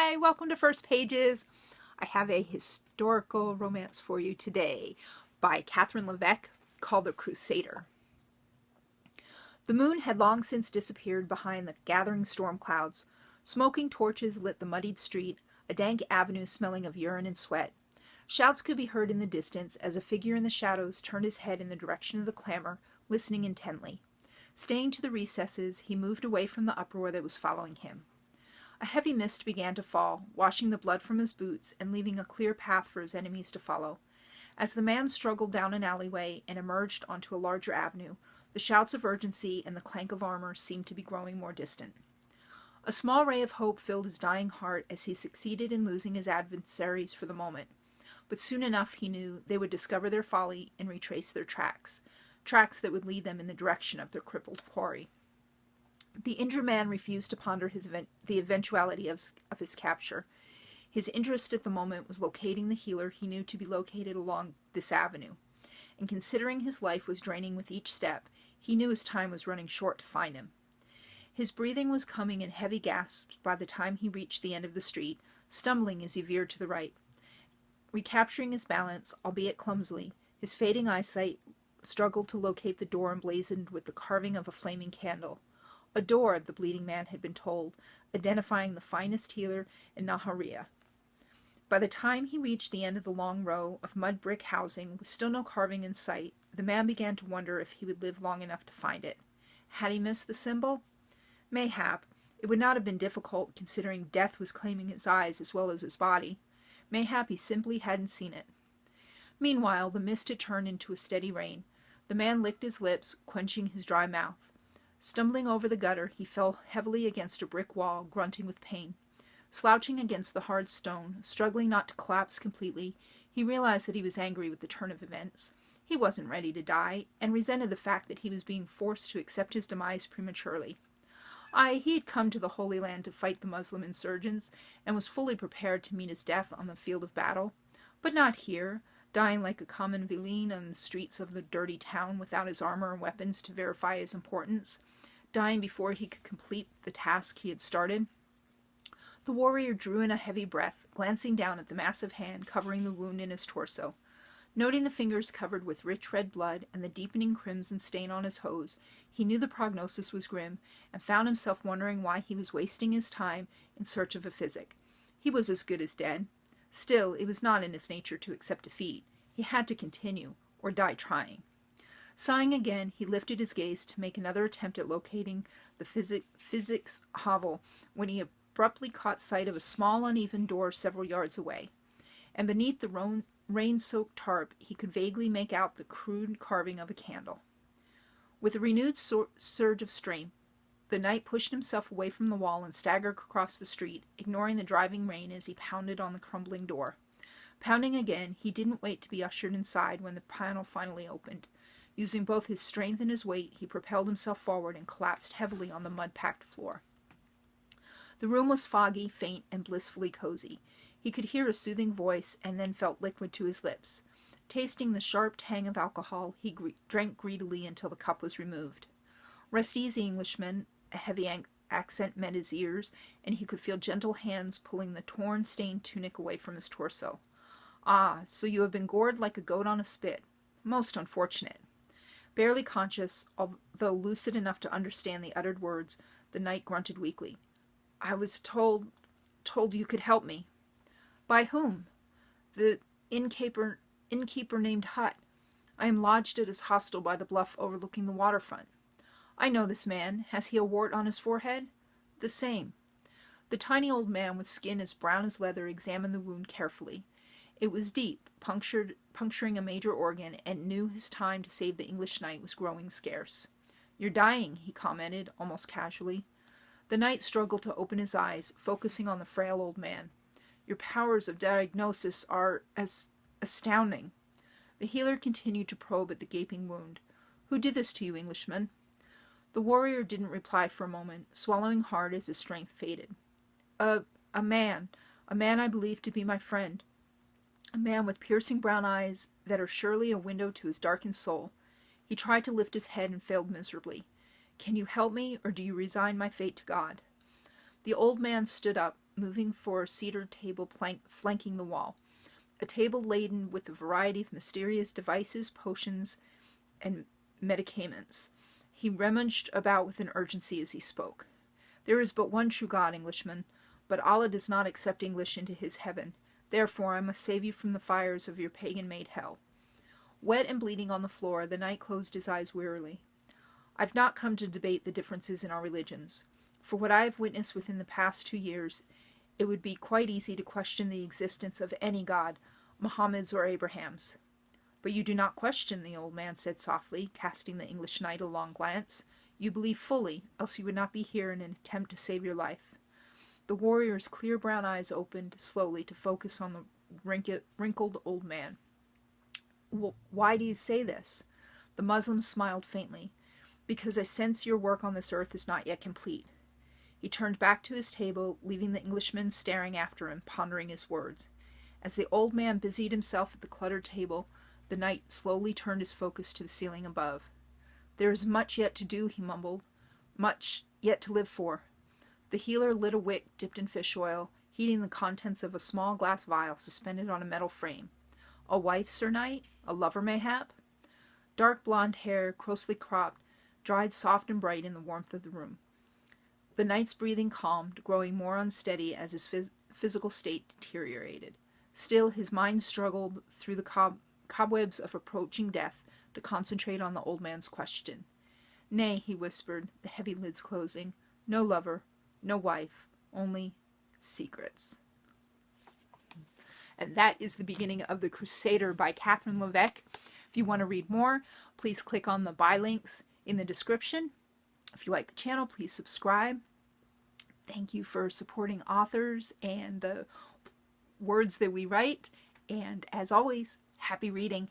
Hi, welcome to First Pages. I have a historical romance for you today by Catherine Levesque called The Crusader. The moon had long since disappeared behind the gathering storm clouds. Smoking torches lit the muddied street, a dank avenue smelling of urine and sweat. Shouts could be heard in the distance as a figure in the shadows turned his head in the direction of the clamor, listening intently. Staying to the recesses, he moved away from the uproar that was following him. A heavy mist began to fall, washing the blood from his boots and leaving a clear path for his enemies to follow. As the man struggled down an alleyway and emerged onto a larger avenue, the shouts of urgency and the clank of armor seemed to be growing more distant. A small ray of hope filled his dying heart as he succeeded in losing his adversaries for the moment. But soon enough, he knew, they would discover their folly and retrace their tracks that would lead them in the direction of their crippled quarry. The injured man refused to ponder the eventuality of his capture. His interest at the moment was locating the healer he knew to be located along this avenue. And considering his life was draining with each step, he knew his time was running short to find him. His breathing was coming in heavy gasps by the time he reached the end of the street, stumbling as he veered to the right. Recapturing his balance, albeit clumsily, his fading eyesight struggled to locate the door emblazoned with the carving of a flaming candle. A door, the bleeding man had been told, identifying the finest healer in Naharia. By the time he reached the end of the long row of mud brick housing with still no carving in sight, the man began to wonder if he would live long enough to find it. Had he missed the symbol? Mayhap. It would not have been difficult, considering death was claiming his eyes as well as his body. Mayhap he simply hadn't seen it. Meanwhile, the mist had turned into a steady rain. The man licked his lips, quenching his dry mouth. Stumbling over the gutter, he fell heavily against a brick wall, grunting with pain. Slouching against the hard stone, struggling not to collapse completely, he realized that he was angry with the turn of events. He wasn't ready to die, and resented the fact that he was being forced to accept his demise prematurely. He had come to the Holy Land to fight the Muslim insurgents, and was fully prepared to meet his death on the field of battle. But not here, dying like a common villain on the streets of the dirty town without his armor and weapons to verify his importance, dying before he could complete the task he had started. The warrior drew in a heavy breath, glancing down at the massive hand covering the wound in his torso. Noting the fingers covered with rich red blood and the deepening crimson stain on his hose, he knew the prognosis was grim, and found himself wondering why he was wasting his time in search of a physic. He was as good as dead. Still, it was not in his nature to accept defeat. He had to continue, or die trying. Sighing again, he lifted his gaze to make another attempt at locating the physics hovel when he abruptly caught sight of a small, uneven door several yards away. And beneath the rain-soaked tarp, he could vaguely make out the crude carving of a candle. With a renewed surge of strength, the knight pushed himself away from the wall and staggered across the street, ignoring the driving rain as he pounded on the crumbling door. Pounding again, he didn't wait to be ushered inside when the panel finally opened. Using both his strength and his weight, he propelled himself forward and collapsed heavily on the mud-packed floor. The room was foggy, faint, and blissfully cozy. He could hear a soothing voice and then felt liquid to his lips. Tasting the sharp tang of alcohol, he drank greedily until the cup was removed. Rest easy, Englishman, a heavy accent met his ears, and he could feel gentle hands pulling the torn, stained tunic away from his torso. Ah, so you have been gored like a goat on a spit. Most unfortunate. Barely conscious, although lucid enough to understand the uttered words, the knight grunted weakly. I was told you could help me. By whom? The innkeeper named Hutt. I am lodged at his hostel by the bluff overlooking the waterfront. I know this man. Has he a wart on his forehead? The same. The tiny old man with skin as brown as leather examined the wound carefully. It was deep, puncturing a major organ, and knew his time to save the English knight was growing scarce. You're dying, he commented, almost casually. The knight struggled to open his eyes, focusing on the frail old man. Your powers of diagnosis are astounding. The healer continued to probe at the gaping wound. Who did this to you, Englishman? The warrior didn't reply for a moment, swallowing hard as his strength faded. A man I believe to be my friend. A man with piercing brown eyes that are surely a window to his darkened soul. He tried to lift his head and failed miserably. Can you help me, or do you resign my fate to God? The old man stood up, moving for a cedar table flanking the wall. A table laden with a variety of mysterious devices, potions, and medicaments. He rummaged about with an urgency as he spoke. There is but one true God, Englishman, but Allah does not accept English into his heaven. Therefore I must save you from the fires of your pagan-made hell. Wet and bleeding on the floor, the knight closed his eyes wearily. I've not come to debate the differences in our religions. For what I have witnessed within the past 2 years, it would be quite easy to question the existence of any god, Muhammad's or Abraham's. But you do not question, the old man said softly, casting the English knight a long glance. You believe fully, else you would not be here in an attempt to save your life. The warrior's clear brown eyes opened slowly to focus on the wrinkled old man. Why do you say this? The Muslim smiled faintly. Because I sense your work on this earth is not yet complete. He turned back to his table, leaving the Englishman staring after him, pondering his words. As the old man busied himself at the cluttered table, the knight slowly turned his focus to the ceiling above. There is much yet to do, he mumbled. Much yet to live for. The healer lit a wick dipped in fish oil, heating the contents of a small glass vial suspended on a metal frame. A wife, Sir Knight? A lover, mayhap? Dark blonde hair, closely cropped, dried soft and bright in the warmth of the room. The knight's breathing calmed, growing more unsteady as his physical state deteriorated. Still, his mind struggled through the cobwebs of approaching death to concentrate on the old man's question. Nay, he whispered, the heavy lids closing. No lover, no wife, only secrets. And that is the beginning of The Crusader by Catherine Levesque. If you want to read more, please click on the buy links in the description. If you like the channel, please subscribe. Thank you for supporting authors and the words that we write. And as always, happy reading.